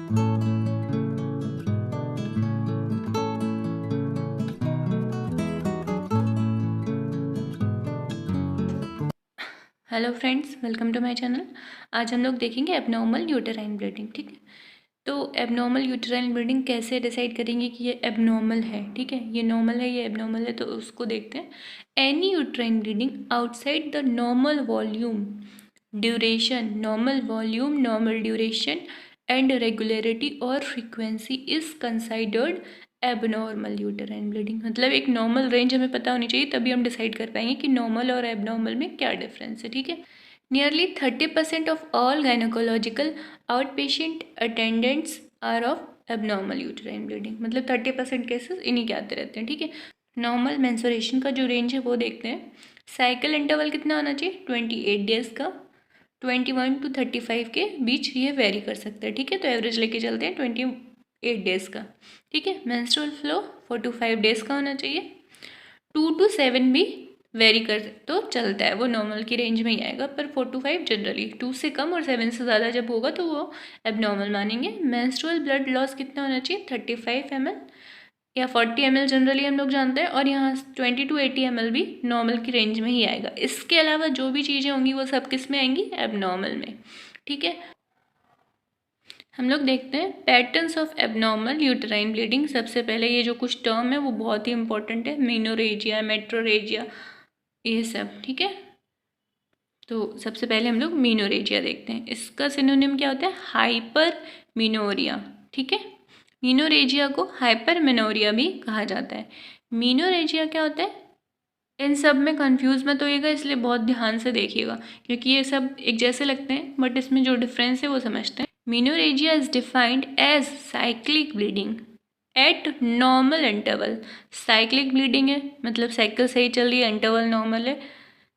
Hello friends, welcome to my channel. आज हम लोग देखेंगे एबनॉर्मल यूटेराइन ब्लीडिंग। ठीक है, तो एबनॉर्मल यूटेराइन ब्लीडिंग कैसे डिसाइड करेंगे कि ये एबनॉर्मल है। ठीक है, ये नॉर्मल है, ये एबनॉर्मल है, तो उसको देखते हैं। Any uterine bleeding outside the normal volume duration, normal duration and regularity और frequency is considered abnormal uterine bleeding. मतलब एक नॉर्मल रेंज हमें पता होनी चाहिए, तभी हम डिसाइड कर पाएंगे कि नॉर्मल और एबनॉर्मल में क्या डिफरेंस है। ठीक है, nearly 30% of all gynaecological out patient attendants are of abnormal uterine bleeding. मतलब 30% केसेस इन्हीं के आते रहते हैं। ठीक है, नॉर्मल मेंस्ट्रुएशन का जो रेंज है वो देखते हैं। साइकिल इंटरवल कितना होना चाहिए? 28 डेज का। 21 to 35 के बीच ये वेरी कर सकता है। ठीक है, तो एवरेज लेके चलते हैं 28 डेज का। ठीक है, मेंस्ट्रुअल फ्लो 4 to 5 डेज का होना चाहिए। 2 to 7 भी वेरी कर तो चलता है, वो नॉर्मल की रेंज में ही आएगा, पर 4 to 5 जनरली। 2 से कम और 7 से ज़्यादा जब होगा तो वो एबनॉर्मल मानेंगे। मेंस्ट्रुअल ब्लड लॉस कितना होना चाहिए? 35 ml या 40 ml जनरली हम लोग जानते हैं, और यहाँ 20 to 80 ml भी नॉर्मल की रेंज में ही आएगा। इसके अलावा जो भी चीज़ें होंगी वो सब किस में आएंगी? एबनॉर्मल में। ठीक है, हम लोग देखते हैं patterns of abnormal uterine bleeding. सबसे पहले ये जो कुछ टर्म है वो बहुत ही इंपॉर्टेंट है, मेनोरेजिया, मेट्रोरेजिया, ये सब। ठीक है, तो सबसे पहले हम लोग मीनोरेजिया देखते हैं। इसका सिनोनिम क्या होता है? हाइपर मीनोरिया। ठीक है, मीनोरेजिया को हाइपर मेनोरिया भी कहा जाता है। मीनोरेजिया क्या होता है? इन सब में कंफ्यूज मत होइएगा, इसलिए बहुत ध्यान से देखिएगा, क्योंकि ये सब एक जैसे लगते हैं बट इसमें जो डिफरेंस है वो समझते हैं। Menorrhagia is defined as cyclic bleeding at normal interval. Cyclic bleeding है, मतलब साइकिल सही चल रही है, इंटरवल नॉर्मल है।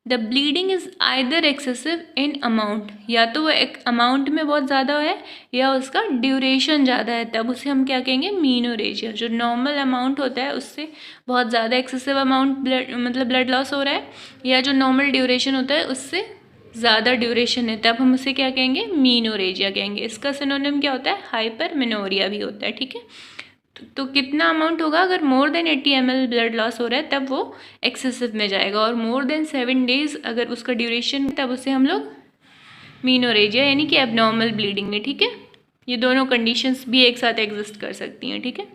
The bleeding is either excessive in amount, या तो वो एक अमाउंट में बहुत ज़्यादा है या उसका ड्यूरेशन ज़्यादा है, तब उसे हम क्या कहेंगे? मीनोरेजिया। जो नॉर्मल अमाउंट होता है उससे बहुत ज़्यादा एक्सेसिव अमाउंट मतलब ब्लड लॉस हो रहा है, या जो नॉर्मल ड्यूरेशन होता है उससे ज़्यादा ड्यूरेशन है, तब हम उसे क्या कहेंगे? मीनोरेजिया कहेंगे। इसका सिनोनिम क्या होता है? हाइपर मेनोरिया भी होता है। ठीक है, तो कितना अमाउंट होगा? अगर more than 80 ml blood loss हो रहा है तब वो एक्सेसिव में जाएगा, और मोर देन 7 डेज अगर उसका ड्यूरेशन, तब उसे हम लोग मीनोरेजिया यानी कि एबनॉर्मल ब्लीडिंग में। ठीक है, ये दोनों कंडीशंस भी एक साथ एग्जिस्ट कर सकती हैं। ठीक है,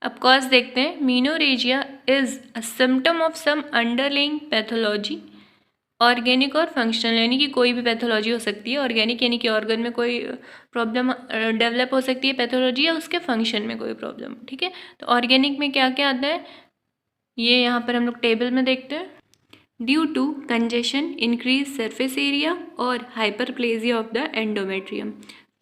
अब कॉज देखते हैं। Menorrhagia is a symptom of some underlying pathology, organic और फंक्शनल, यानी कि कोई भी पैथोलॉजी हो सकती है। ऑर्गेनिक यानी कि ऑर्गन में कोई प्रॉब्लम डेवलप हो सकती है पैथोलॉजी, या उसके फंक्शन में कोई प्रॉब्लम। ठीक है, तो ऑर्गेनिक में क्या क्या आता है ये यहाँ पर हम लोग टेबल में देखते हैं। Due to congestion, increase surface area और hyperplasia of the endometrium.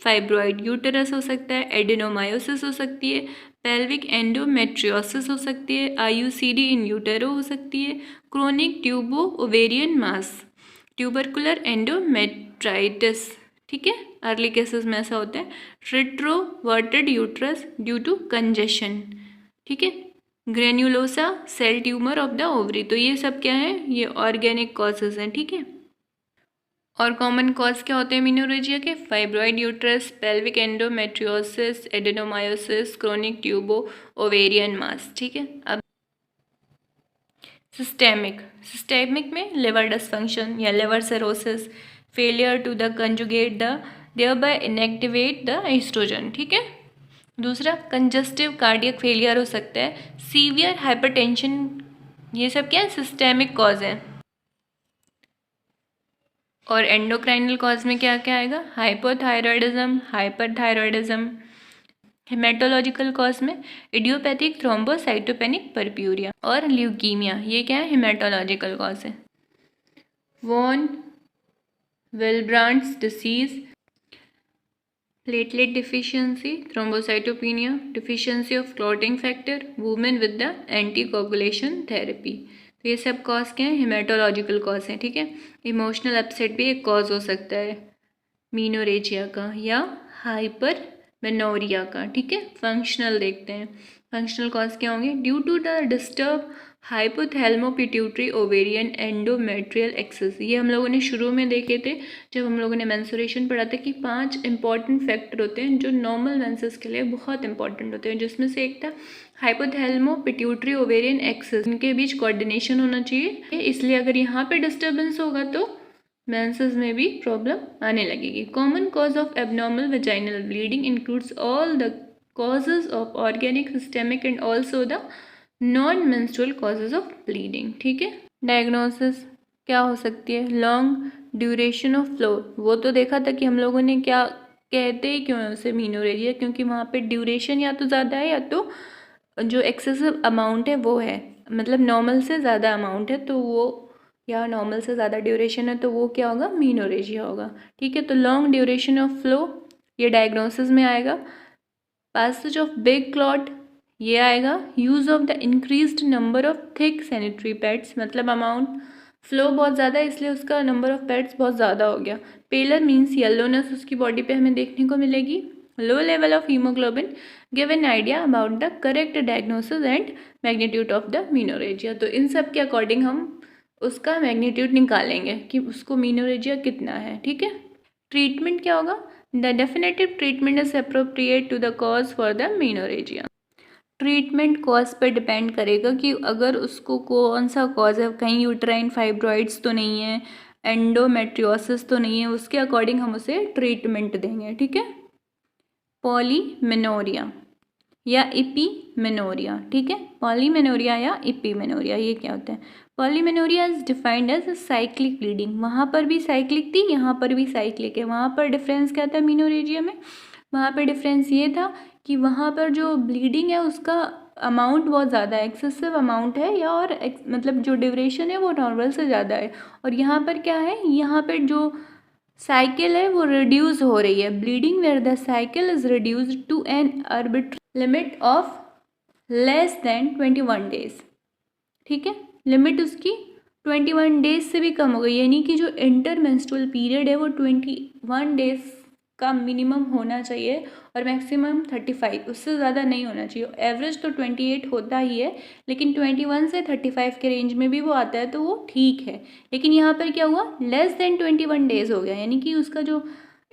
Fibroid uterus हो सकता है, एडेनोमायोसिस हो सकती है, पेल्विक एंडोमेट्रियोसिस हो सकती है, आईयूसीडी इन यूटेरो हो सकती है, chronic tubo ovarian mass, tubercular endometritis. ठीक है, अर्ली केसेस में ऐसा होता है। Retroverted uterus due to congestion. ठीक है, granulosa cell tumour of the ovary. तो ये सब क्या है? ये ऑर्गेनिक कॉजेज हैं। ठीक है, और कॉमन कॉज क्या होते हैं मीनोरेजिया के? Fibroid uterus, pelvic endometriosis, adenomyosis, chronic tubo ovarian mass. ठीक है, अब सिस्टेमिक में लिवर डिसफंक्शन या liver cirrhosis, failure to the conjugate the thereby inactivate the oestrogen. ठीक है, दूसरा कंजस्टिव कार्डियक फेलियर हो सकता है, सीवियर हाइपरटेंशन। ये सब क्या है? सिस्टेमिक कॉज है। और एंडोक्राइनल कॉज में क्या क्या आएगा? Hypothyroidism, hyperthyroidism. हेमेटोलॉजिकल कॉज में इडियोपैथिक थ्रोम्बोसाइटोपेनिक परप्यूरिया और ल्यूकीमिया। ये क्या है? हेमेटोलॉजिकल कॉज है। Von Willebrand's disease, platelet deficiency, thrombocytopenia, deficiency of clotting factor, women with the anticoagulation therapy. तो ये सब कॉज क्या है? हेमेटोलॉजिकल कॉज हैं। ठीक है, इमोशनल अपसेट भी एक कॉज हो सकता है मीनोरेजिया का या हाइपर मेनोरिया का। ठीक है, फंक्शनल देखते हैं। फंक्शनल कॉज क्या होंगे? Due to the disturb hypothalamo pituitary ovarian endometrial axis, ये हम लोगों ने शुरू में देखे थे जब हम लोगों ने मेंस्ट्रुएशन पढ़ा था कि 5 इंपॉर्टेंट फैक्टर होते हैं जो नॉर्मल मेंसेस के लिए बहुत इंपॉर्टेंट होते हैं, जिसमें से एक था हाइपोथैलेमो पिट्यूटरी ओवेरियन एक्सेस, इनके बीच कोऑर्डिनेशन होना चाहिए। इसलिए अगर यहाँ पे डिस्टर्बेंस होगा तो मेंसेस में भी प्रॉब्लम आने लगेगी। Common cause of abnormal vaginal bleeding includes all the causes of organic, systemic and also the non menstrual causes of bleeding. ठीक है, डायग्नोसिस क्या हो सकती है? लॉन्ग ड्यूरेशन ऑफ फ्लो, वो तो देखा था कि हम लोगों ने क्या कहते ही क्यों है उसे मीनोरेजिया, क्योंकि वहाँ पे ड्यूरेशन या तो ज़्यादा है या तो जो एक्सेसिव अमाउंट है वो है, मतलब नॉर्मल से ज़्यादा अमाउंट है तो वो, या नॉर्मल से ज़्यादा ड्यूरेशन है तो वो क्या होगा? मीनोरेजिया होगा। ठीक है, तो लॉन्ग ड्यूरेशन ऑफ फ्लो ये डायग्नोसिस में आएगा। पैसेज ऑफ बिग क्लॉट ये आएगा। Use of the increased number of thick sanitary pads, मतलब अमाउंट फ्लो बहुत ज़्यादा है इसलिए उसका नंबर ऑफ पैड्स बहुत ज़्यादा हो गया। पेलर मीन्स येलोनेस उसकी बॉडी पे हमें देखने को मिलेगी। Low level of haemoglobin give an idea about the correct diagnosis and magnitude of the menorrhagia. तो इन सब के अकॉर्डिंग हम उसका मैग्नीट्यूड निकालेंगे कि उसको मीनोरेजिया कितना है। ठीक है, ट्रीटमेंट क्या होगा? The definitive treatment is appropriate to the cause for the menorrhagia. Treatment cause पर डिपेंड करेगा कि अगर उसको कौन सा कॉज है, कहीं यूट्राइन फाइब्रॉइड्स तो नहीं है, एंडोमेट्रियोसिस तो नहीं है, उसके अकॉर्डिंग हम उसे ट्रीटमेंट देंगे। ठीक है, पॉलीमेनोरिया या इपीमेनोरिया। ठीक है, पॉलीमेनोरिया या इपीमेनोरिया ये क्या होता है? Polymenorrhoea is defined as cyclic bleeding, वहाँ पर भी साइक्लिक थी, यहाँ पर भी साइक्लिक है। वहाँ पर डिफरेंस क्या था मीनोरेजिया में? वहाँ पर डिफरेंस ये था कि वहाँ पर जो ब्लीडिंग है उसका अमाउंट बहुत ज़्यादा है, एक्सेसिव अमाउंट है, या और मतलब जो ड्यूरेशन है वो नॉर्मल से ज़्यादा है। और यहाँ पर क्या है? यहाँ पर जो साइकिल है वो रिड्यूस हो रही है। Bleeding where the cycle is reduced to an arbitrary limit of less than 21 days. ठीक है, लिमिट उसकी 21 डेज से भी कम हो गई, यानी कि जो इंटरमेंस्ट्रुअल पीरियड है वो 21 डेज का मिनिमम होना चाहिए और मैक्सिमम 35, उससे ज़्यादा नहीं होना चाहिए। एवरेज तो 28 होता ही है, लेकिन 21 से 35 के रेंज में भी वो आता है तो वो ठीक है। लेकिन यहाँ पर क्या हुआ? लेस देन 21 डेज हो गया, यानी कि उसका जो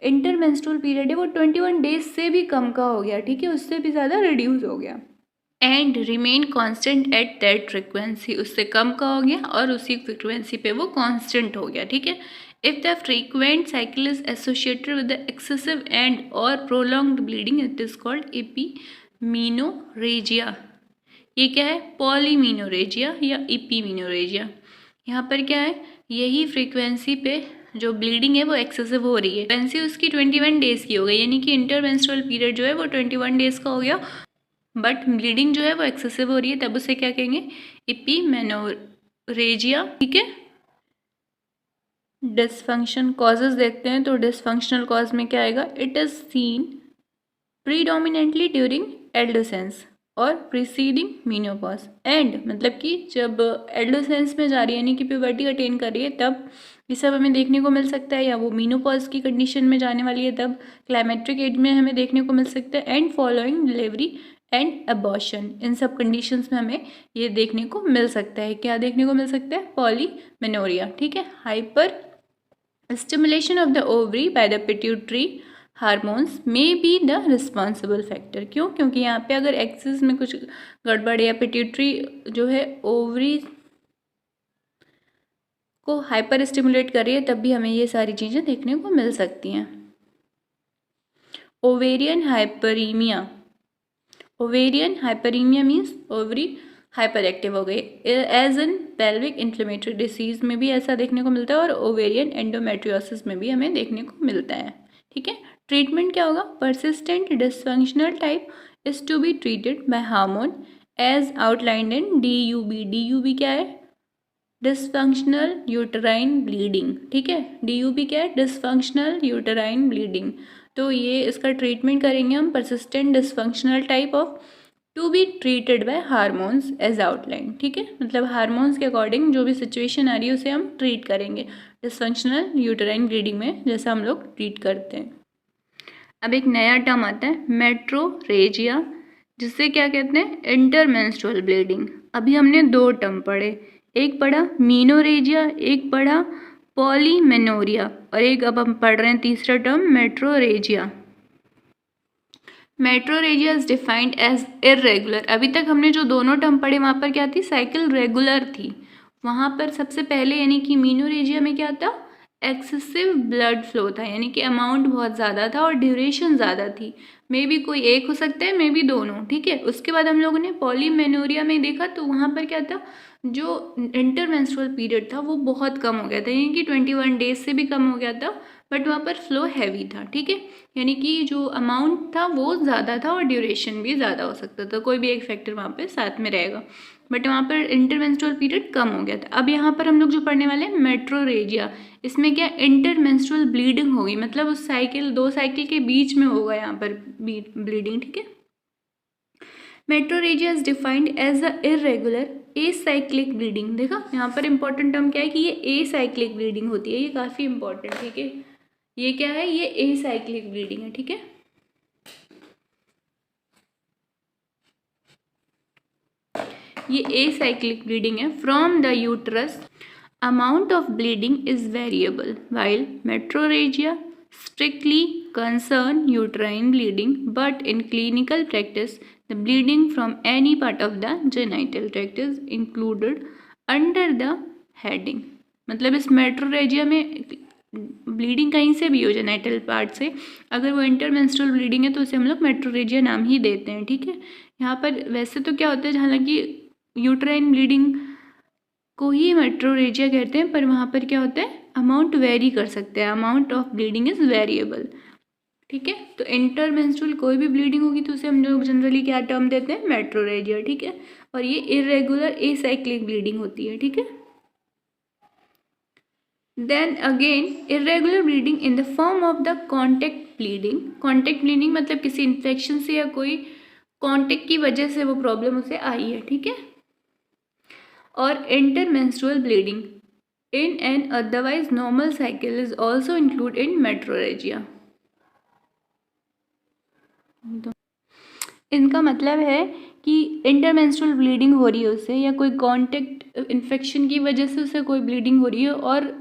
इंटरमेंस्ट्रुअल पीरियड है वो 21 डेज से भी कम का हो गया। ठीक है, उससे भी ज़्यादा रिड्यूस हो गया। And remain constant at that frequency, उससे कम का हो गया और उसी फ्रिक्वेंसी पे वो कांस्टेंट हो गया। ठीक है, if the frequent cycle is associated with the excessive and और prolonged bleeding it is called epimenorrhagia. ये क्या है? पॉलीमीनोरेजिया या एपीमीनोरेजिया। यहाँ पर क्या है? यही फ्रीक्वेंसी पे जो ब्लीडिंग है वो एक्सेसिव हो रही है, फ्रीक्वेंसी उसकी 21 डेज की हो गई, यानी कि इंटरमेंस्ट्रुअल पीरियड जो है वो 21 डेज का हो गया, बट ब्लीडिंग जो है वो एक्सेसिव हो रही है, तब उसे क्या कहेंगे? एपीमेनोरेजिया। ठीक है, डिसफंक्शन कॉजेज देखते हैं तो डिसफंक्शनल कॉज में क्या आएगा? It is seen predominantly during adolescence और प्रीसीडिंग मीनोपॉज एंड, मतलब कि जब एडोलेसेंस में जा रही है यानी कि प्यूबर्टी अटेन कर रही है तब ये सब हमें देखने को मिल सकता है, या वो मीनोपॉज की कंडीशन में जाने वाली है तब क्लाइमेट्रिक एज में हमें देखने को मिल सकता है, and following delivery and abortion, इन सब कंडीशंस में हमें ये देखने को मिल सकता है। क्या देखने को मिल सकता है? पॉलीमेनोरिया। ठीक है, hyper stimulation of the ovary by the pituitary hormones may be the responsible factor. क्यों? क्योंकि यहाँ पे अगर एक्सेस में कुछ गड़बड़ या पिट्यूटरी जो है ओवरी को हाइपर स्टिमुलेट कर रही है तब भी हमें ये सारी चीज़ें देखने को मिल सकती हैं। Ovarian hyperaemia, ovarian hyperaemia means ovary hyper active हो गई। As in pelvic inflammatory disease में भी ऐसा देखने को मिलता है और ओवेरियन एंडोमेट्रियोसिस में भी हमें देखने को मिलता है। ठीक है, ट्रीटमेंट क्या होगा? Persistent dysfunctional type is to be treated by hormone as outlined in DUB। DUB क्या है? Dysfunctional uterine bleeding. ठीक है, DUB क्या है? Dysfunctional uterine bleeding. तो ये इसका ट्रीटमेंट करेंगे हम persistent dysfunctional type of to be treated by hormones as outline. ठीक है, मतलब हार्मोन्स के अकॉर्डिंग जो भी सिचुएशन आ रही है उसे हम ट्रीट करेंगे डिसफंक्शनल यूटराइन ब्लीडिंग में, जैसा हम लोग ट्रीट करते हैं। अब एक नया टर्म आता है मेट्रोरेजिया। जिससे क्या कहते हैं, इंटरमेंस्ट्रुअल ब्लीडिंग। अभी हमने 2 टर्म पढ़े, एक पढ़ा मीनोरेजिया, एक पढ़ा पॉलीमेनोरिया, और एक अब हम पढ़ रहे हैं तीसरा term metrorrhagia. Metrorrhagia is defined as irregular. अभी तक हमने जो दोनों टर्म पढ़े वहाँ पर क्या थी, साइकिल रेगुलर थी। वहाँ पर सबसे पहले यानी कि मीनोरेजिया में क्या था, एक्सेसिव ब्लड फ्लो था, यानी कि अमाउंट बहुत ज़्यादा था और ड्यूरेशन ज़्यादा थी। मे बी कोई एक हो सकता है, मे बी दोनों, ठीक है। उसके बाद हम लोगों ने पॉलीमेनोरिया में देखा तो वहाँ पर क्या था, जो इंटरमेंस्ट्रुअल पीरियड था वो बहुत कम हो गया था, यानी कि 21 डेज से भी कम हो गया था, बट वहाँ पर फ्लो हैवी था, ठीक है। यानी कि जो अमाउंट था वो ज़्यादा था और ड्यूरेशन भी ज़्यादा हो सकता था, कोई भी एक फैक्टर वहाँ पे साथ में रहेगा, बट वहाँ पर इंटरमेंस्ट्रुअल पीरियड कम हो गया था। अब यहाँ पर हम लोग जो पढ़ने वाले हैं मेट्रोरेजिया, इसमें क्या इंटरमेंस्ट्रुअल ब्लीडिंग होगी, मतलब उस साइकिल 2 साइकिल के बीच में होगा यहाँ पर ब्लीडिंग, ठीक है। Metrorrhagia is defined as a irregular acyclic bleeding. देखा यहाँ पर इंपॉर्टेंट टर्म क्या है कि ये एसाइक्लिक ब्लीडिंग होती है, ये काफ़ी इंपॉर्टेंट, ठीक है। ये क्या है, ये एसाइक्लिक ब्लीडिंग है, ठीक है। ये एसाइक्लिक ब्लीडिंग है from the uterus. Amount of bleeding is variable while metrorrhagia strictly concern uterine bleeding, but in clinical practice the bleeding from any part of the genital tract is included under the heading। मतलब इस metrorrhagia में bleeding कहीं से भी हो, genital part से, अगर वो इंटरमेंस्ट्रुअल ब्लीडिंग है तो उसे हम लोग मेट्रोरेजिया नाम ही देते हैं, ठीक है। यहाँ पर वैसे तो क्या होता है, हालांकि यूट्राइन ब्लीडिंग को ही मेट्रोरेजिया कहते हैं, पर वहाँ पर क्या होता है, अमाउंट वेरी कर सकते हैं, amount of bleeding is variable, ठीक है। तो इंटरमेंस्ट्रुअल कोई भी ब्लीडिंग होगी तो उसे हम लोग जनरली क्या टर्म देते हैं, मेट्रोरेजिया, ठीक है। और ये इरेगुलर एसाइक्लिक ब्लीडिंग होती है, ठीक है। Then again irregular bleeding in the form of the contact bleeding. Contact bleeding मतलब किसी इन्फेक्शन से या कोई कॉन्टैक्ट की वजह से वो प्रॉब्लम उसे आई है, ठीक है। और intermenstrual bleeding in an otherwise normal cycle is also included in metrorrhagia। इनका मतलब है कि इंटरमेंस्ट्रुअल ब्लीडिंग हो रही है उससे, या कोई कॉन्टैक्ट इन्फेक्शन की वजह से उसे कोई ब्लीडिंग हो रही है, और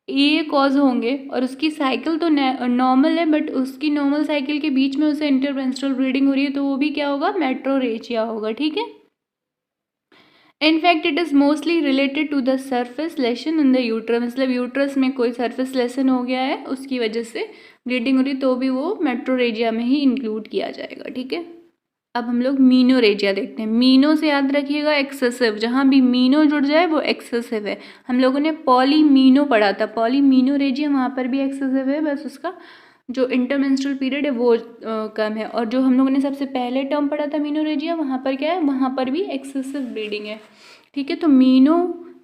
ये कॉज होंगे, और उसकी साइकिल तो नॉर्मल है, बट उसकी नॉर्मल साइकिल के बीच में उसे इंटरमेंस्ट्रुअल ब्लीडिंग हो रही है, तो वो भी क्या होगा, मेट्रोरेजिया होगा, ठीक है। In fact, it is mostly related to the surface lesion in the uterus। मतलब यूट्रस में कोई surface lesion हो गया है, उसकी वजह से ब्लीडिंग हो रही, तो भी वो मेट्रोरेजिया में ही इंक्लूड किया जाएगा, ठीक है। अब हम लोग मीनोरेजिया देखते हैं। मीनो से याद रखिएगा एक्सेसिव, जहाँ भी मीनो जुड़ जाए वो एक्सेसिव है। हम लोगों ने पॉलीमीनो पढ़ा था, पॉलीमीनोरेजिया वहाँ पर भी एक्सेसिव है, बस उसका जो इंटरमेंस्ट्रुअल पीरियड है वो कम है। और जो हम लोगों ने सबसे पहले टर्म पढ़ा था मीनोरेजिया, वहाँ पर क्या है, वहाँ पर भी एक्सेसिव ब्लीडिंग है, ठीक है। तो मीनो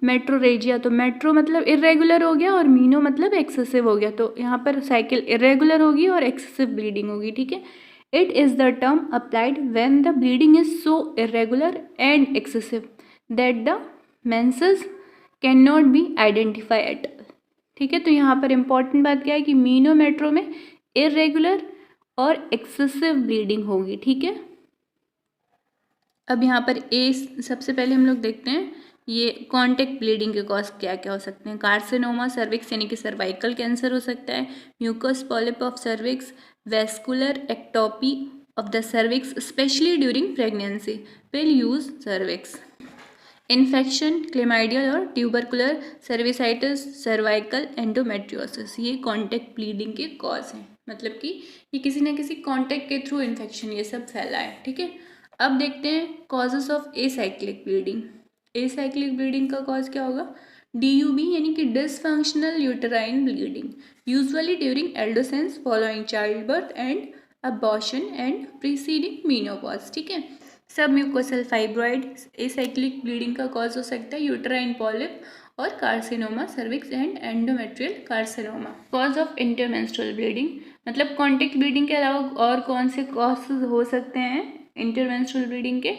मेट्रोरेजिया, तो मेट्रो मतलब इरेगुलर हो गया और मीनो मतलब एक्सेसिव हो गया, तो यहाँ पर साइकिल इरेगुलर होगी और एक्सेसिव ब्लीडिंग होगी, ठीक है। It is the term applied when the bleeding is so irregular and excessive that the menses can not be identify at, ठीक है। तो यहाँ पर इंपॉर्टेंट बात क्या है कि मीनो मेट्रो में इरेगुलर और एक्सेसिव ब्लीडिंग होगी, ठीक है। अब यहाँ पर सबसे पहले हम लोग देखते हैं ये कॉन्टैक्ट ब्लीडिंग के कॉज क्या क्या हो सकते हैं। कार्सिनोमा सर्विक्स यानी कि सर्वाइकल कैंसर हो सकता है, mucous polyp of cervix, vascular ectopy of the cervix specially during pregnancy, pill use cervix, infection chlamydial और ट्यूबरकुलर सर्विसाइटिस, सर्वाइकल एंडोमेट्रियोसिस, ये कॉन्टैक्ट ब्लीडिंग के कॉज हैं। मतलब कि ये किसी न किसी कॉन्टैक्ट के थ्रू इन्फेक्शन ये सब फैला है, ठीक है। अब देखते हैं causes of acyclic bleeding. Acyclic bleeding का कॉज क्या होगा, DUB यानी कि dysfunctional uterine bleeding, usually during adolescence following child birth and abortion and preceding menopause, ठीक है। सब म्यूकोसल फाइब्रॉइड एसाइक्लिक ब्लीडिंग का कॉज हो सकता है, यूटेराइन पॉलिप और carcinoma cervix and endometrial carcinoma. Cause of intermenstrual bleeding मतलब कॉन्टैक्ट ब्लीडिंग के अलावा और कौन से कॉजेज हो सकते हैं इंटरमेंस्ट्रुअल ब्लीडिंग के,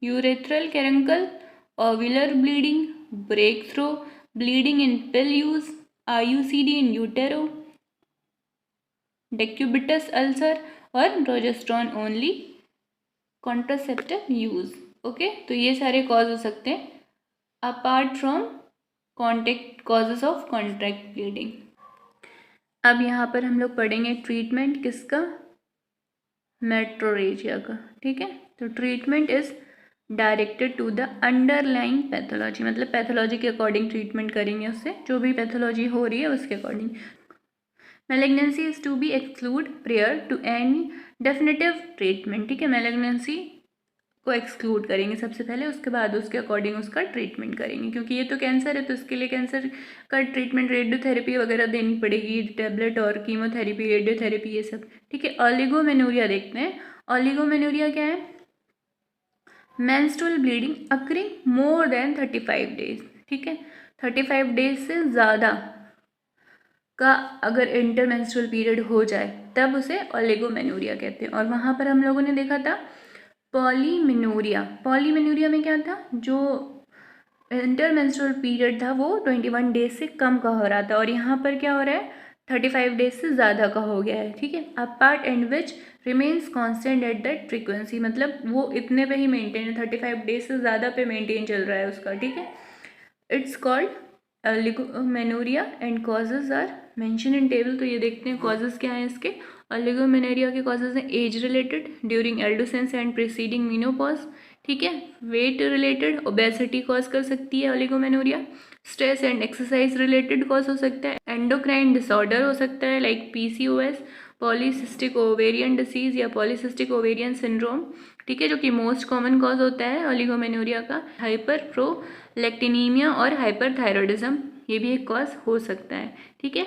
urethral caruncle, ovular bleeding, breakthrough, bleeding in pill use, IUCD in utero, decubitus ulcer और progesterone only contraceptive use. Okay, तो ये सारे कॉज हो सकते हैं apart from contact causes of contract bleeding. अब यहाँ पर हम लोग पढ़ेंगे ट्रीटमेंट किसका, मेट्रोरेजिया का। ठीक है, तो treatment is directed to the underlying pathology, मतलब पैथोलॉजी के अकॉर्डिंग ट्रीटमेंट करेंगे, उससे जो भी पैथोलॉजी हो रही है उसके according. Malignancy is to be exclude prior to any definitive treatment. ठीक है, मैलिग्नेंसी को एक्सक्लूड करेंगे सबसे पहले, उसके बाद उसके अकॉर्डिंग उसका ट्रीटमेंट करेंगे, क्योंकि ये तो कैंसर है तो इसके लिए कैंसर का ट्रीटमेंट रेडियोथेरेपी वगैरह देनी पड़ेगी, टैबलेट और कीमोथेरेपी, रेडियोथेरेपी, ये सब। ठीक है, ओलिगोमेनोरिया देखते हैं। ओलिगोमेनोरिया क्या है, menstrual bleeding occurring more than 35 days. ठीक है, 35 डेज से ज़्यादा का अगर इंटरमेंस्ट्रुअल पीरियड हो जाए तब उसे ओलिगोमेनोरिया कहते हैं। और वहाँ पर हम लोगों ने देखा था पॉलीमेनोरिया। पॉलीमेनोरिया में क्या था, जो इंटरमेंस्ट्रुअल पीरियड था वो 21 डेज से कम का हो रहा था, और यहाँ पर क्या हो रहा है 35 डेज से ज़्यादा का हो गया है। ठीक है, a part and which remains constant at that frequency, मतलब वो इतने पे ही मेंटेन है, 35 डेज से ज़्यादा पे मेंटेन चल रहा है उसका। ठीक है, it's called oligomenorrhoea and causes are mention in table. तो ये देखते हैं कॉजेज क्या है इसके। ओलिगोमेनोरिया के कॉजेज हैं age related, during adolescence and preceding menopause. ठीक है, वेट रिलेटेड, ओबेसिटी कॉज कर सकती है oligomenorrhoea. Stress and exercise related cause हो सकता है। एंडोक्राइन डिसऑर्डर हो सकता है like PCOS, polycystic ovarian disease या पॉलीसिस्टिक ओवेरियन सिंड्रोम। ठीक है, जो कि मोस्ट कॉमन कॉज होता है ओलिगोमेनोरिया का। हाइपरप्रोलैक्टिनीमिया और हाइपरथायरॉयडिज्म, ये भी एक कॉज हो सकता है। ठीक है,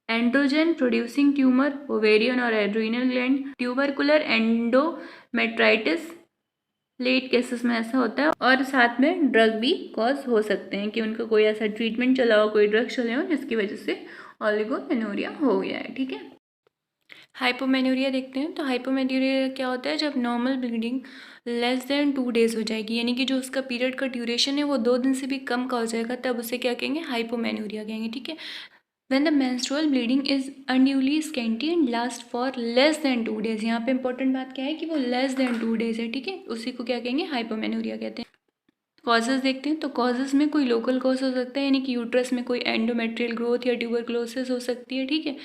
एंड्रोजन प्रोड्यूसिंग ट्यूमर, ओवेरियन और adrenal gland, tubercular endometritis, late cases में ऐसा होता है। और साथ में ड्रग भी कॉज हो सकते हैं कि उनका कोई ऐसा ट्रीटमेंट चला हो, कोई ड्रग चले हो जिसकी वजह से ओलिगोमेनोरिया हो गया है। ठीक है, हाइपोमेनोरिया देखते हैं। तो हाइपोमेनोरिया क्या होता है, जब normal bleeding less than 2 days हो जाएगी, यानी कि जो उसका पीरियड का ड्यूरेशन है वो 2 दिन से भी कम का हो जाएगा, तब उसे क्या कहेंगे, हाइपोमेनोरिया कहेंगे। ठीक है, when the menstrual bleeding is unduly scanty and last for less than 2 days, यहाँ पे इंपॉर्टेंट बात क्या है कि वो less than 2 days है। ठीक है, उसी को क्या कहेंगे, हाइपोमेनोरिया कहते हैं। कॉजेज देखते हैं। तो कॉजेज में कोई लोकल कॉज हो सकता है, यानी कि यूट्रस में कोई एंडोमेट्रियल ग्रोथ या ट्यूबरक्लोसिस हो सकती है। ठीक है,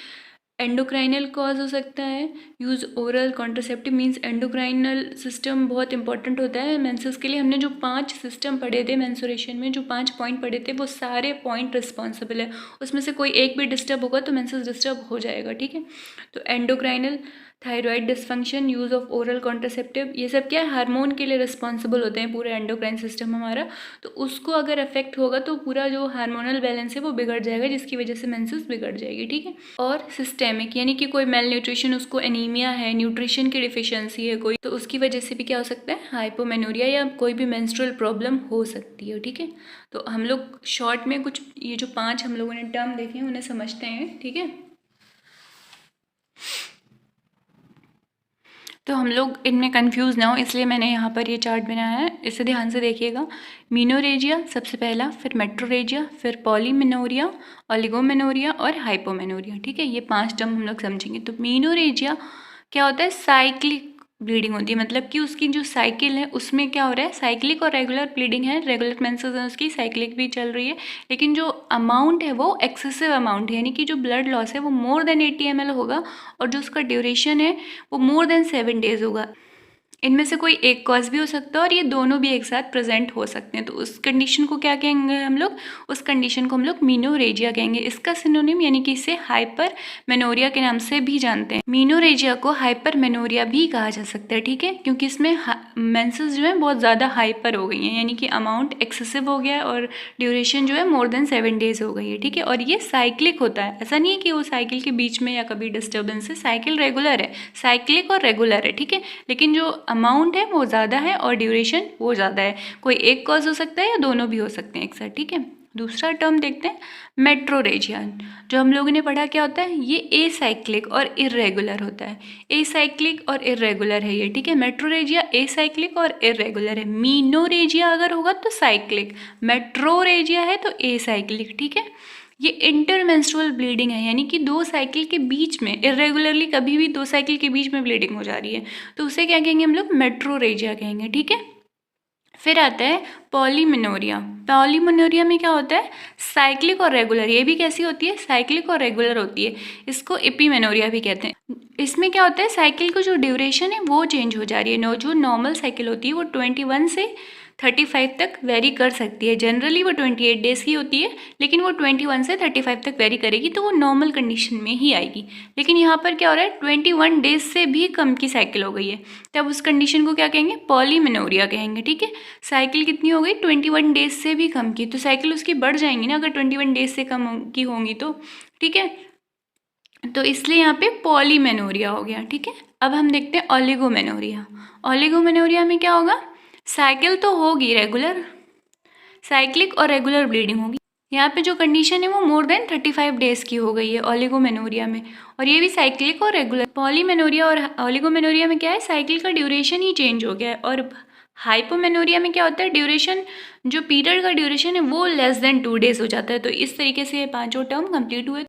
एंडोक्राइनल कॉज हो सकता है। Use oral contraceptive, means endocrinal system बहुत इंपॉर्टेंट होता है मेंसेस के लिए। हमने जो 5 सिस्टम पढ़े थे मेंसुरेशन में, जो 5 पॉइंट पढ़े थे, वो सारे पॉइंट रिस्पॉन्सिबल है, उसमें से कोई एक भी डिस्टर्ब होगा तो मेंसेस डिस्टर्ब हो जाएगा। ठीक है, तो endocrinal, thyroid dysfunction, use of oral contraceptive, ये सब क्या है, हार्मोन के लिए रिस्पॉन्सिबल होते हैं पूरे एंडोक्राइन सिस्टम हमारा। तो उसको अगर अफेक्ट होगा तो पूरा जो हार्मोनल बैलेंस है वो बिगड़ जाएगा, जिसकी वजह से मेंसेस बिगड़ जाएगी। ठीक है, और सिस्टेमिक, यानी कि कोई मेल न्यूट्रिशन, उसको एनीमिया है, न्यूट्रिशन की डिफिशियंसी है कोई, तो उसकी वजह से भी क्या हो सकता है, हाइपोमेनोरिया या कोई भी मेंस्ट्रुअल प्रॉब्लम हो सकती है। ठीक है, तो हम लोग शॉर्ट में कुछ ये जो 5 हम लोगों ने टर्म देखे हैं उन्हें समझते हैं। ठीक है, तो हम लोग इनमें कंफ्यूज ना हो इसलिए मैंने यहाँ पर ये चार्ट बनाया है, इसे ध्यान से देखिएगा। मीनोरेजिया सबसे पहला, फिर मेट्रोरेजिया, फिर पॉलीमेनोरिया, ओलिगोमेनोरिया और हाइपोमेनोरिया। ठीक है, ये 5 टर्म हम लोग समझेंगे। तो मीनोरेजिया क्या होता है, साइक्लिक ब्लीडिंग होती है, मतलब कि उसकी जो साइकिल है उसमें क्या हो रहा है, साइक्लिक और रेगुलर ब्लीडिंग है, रेगुलर मेंसेस है उसकी, साइक्लिक भी चल रही है, लेकिन जो अमाउंट है वो एक्सेसिव अमाउंट है, यानी कि जो ब्लड लॉस है वो मोर देन 80 ml होगा, और जो उसका ड्यूरेशन है वो मोर देन 7 डेज होगा। इनमें से कोई एक कॉज भी हो सकता है और ये दोनों भी एक साथ प्रेजेंट हो सकते हैं, तो उस कंडीशन को क्या कहेंगे हम लोग, उस कंडीशन को हम लोग मीनोरेजिया कहेंगे। इसका सिनोनिम, यानी कि इसे हाइपर मेनोरिया के नाम से भी जानते हैं। मीनोरेजिया को हाइपर मेनोरिया भी कहा जा सकता है। ठीक है, क्योंकि इसमें मेंसेस जो है बहुत ज़्यादा हाइपर हो गई हैं, यानी कि अमाउंट एक्सेसिव हो गया है और ड्यूरेशन जो है मोर देन 7 डेज हो गई है। ठीक है, और ये साइक्लिक होता है, ऐसा नहीं है कि वो साइकिल के बीच में या कभी डिस्टर्बेंस है, साइकिल रेगुलर है, साइक्लिक और रेगुलर है। ठीक है, लेकिन जो अमाउंट है वो ज़्यादा है और ड्यूरेशन वो ज़्यादा है। कोई एक कॉज हो सकता है या दोनों भी हो सकते हैं एक साथ। ठीक है, दूसरा टर्म देखते हैं, मेट्रोरेजिया। जो हम लोगों ने पढ़ा क्या होता है, ये एसाइक्लिक और इरेगुलर होता है, एसाइक्लिक और इरेगुलर है ये। ठीक है, मेट्रोरेजिया एसाइक्लिक और इरेगुलर है। मीनोरेजिया अगर होगा तो साइक्लिक, मेट्रोरेजिया है तो एसाइक्लिक। ठीक है, ये इंटरमेंस्ट्रुअल ब्लीडिंग है, यानी कि 2 साइकिल के बीच में इरेगुलरली कभी भी 2 साइकिल के बीच में ब्लीडिंग हो जा रही है, तो उसे क्या कहेंगे हम लोग, मेट्रोरेजिया कहेंगे, ठीक है। फिर आता है पॉलीमेनोरिया। पॉलीमेनोरिया में क्या होता है, साइक्लिक और रेगुलर, ये भी कैसी होती है, साइक्लिक और रेगुलर होती है, इसको एपीमेनोरिया भी कहते हैं। इसमें क्या होता है, साइकिल की जो ड्यूरेशन है वो चेंज हो जा रही है। जो नॉर्मल साइकिल होती है वो 21 से 35 तक वेरी कर सकती है। जनरली वो 28 डेज़ की होती है, लेकिन वो 21 से 35 तक वेरी करेगी, तो वो नॉर्मल कंडीशन में ही आएगी। लेकिन यहाँ पर क्या हो रहा है, 21 डेज से भी कम की साइकिल हो गई है, तब उस कंडीशन को क्या कहेंगे, पॉलीमेनोरिया कहेंगे, ठीक है। साइकिल कितनी हो गई, 21 डेज से भी कम की, तो साइकिल उसकी बढ़ जाएंगी ना अगर 21 डेज से कम की होंगी तो, ठीक है। तो इसलिए यहाँ पे पॉलीमेनोरिया हो गया, ठीक है। अब हम देखते हैं ओलिगोमेनोरिया। ओलिगोमेनोरिया में क्या होगा, साइकिल तो होगी रेगुलर, साइक्लिक और रेगुलर ब्लीडिंग होगी। यहाँ पे जो कंडीशन है वो मोर देन 35 डेज़ की हो गई है ओलिगोमेनोरिया में, और ये भी साइक्लिक और रेगुलर। पॉलीमेनोरिया और ओलिगोमेनोरिया में क्या है, साइकिल का ड्यूरेशन ही चेंज हो गया है। और हाइपोमेनोरिया में क्या होता है, ड्यूरेशन, जो पीरियड का ड्यूरेशन है वो लेस देन 2 डेज़ हो जाता है। तो इस तरीके से ये 5 टर्म कंप्लीट हुए।